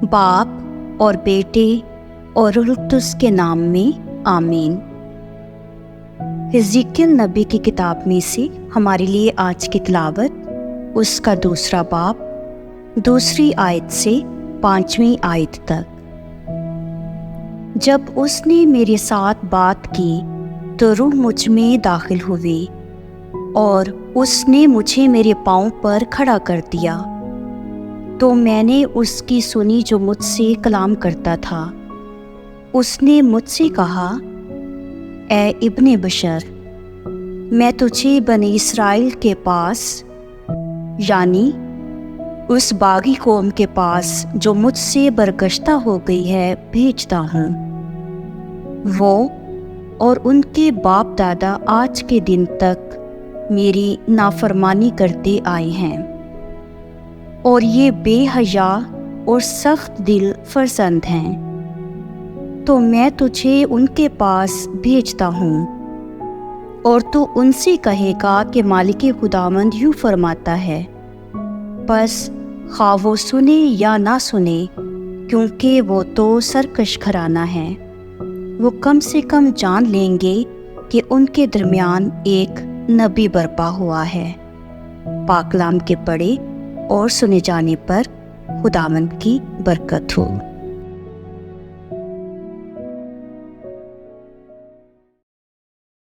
باپ اور بیٹے اور روح القدس کے نام میں آمین۔ حزقیل نبی کی کتاب میں سے ہمارے لیے آج کی تلاوت اس کا 2 باب 2 آیت سے 5 آیت تک۔ جب اس نے میرے ساتھ بات کی تو روح مجھ میں داخل ہوئی اور اس نے مجھے میرے پاؤں پر کھڑا کر دیا، تو میں نے اس کی سنی جو مجھ سے کلام کرتا تھا۔ اس نے مجھ سے کہا، اے ابن بشر، میں تجھے بنی اسرائیل کے پاس، یعنی اس باغی قوم کے پاس جو مجھ سے برگشتہ ہو گئی ہے، بھیجتا ہوں۔ وہ اور ان کے باپ دادا آج کے دن تک میری نافرمانی کرتے آئے ہیں، اور یہ بے حیا اور سخت دل فرزند ہیں، تو میں تجھے ان کے پاس بھیجتا ہوں، اور تو ان سے کہے گا کہ مالک خداوند یوں فرماتا ہے، بس خواہ وہ سنے یا نہ سنے، کیونکہ وہ تو سرکش گھرانہ ہے، وہ کم سے کم جان لیں گے کہ ان کے درمیان ایک نبی برپا ہوا ہے۔ پاک کلام کے پڑھے اور سنے جانے پر خداوند کی برکت ہو۔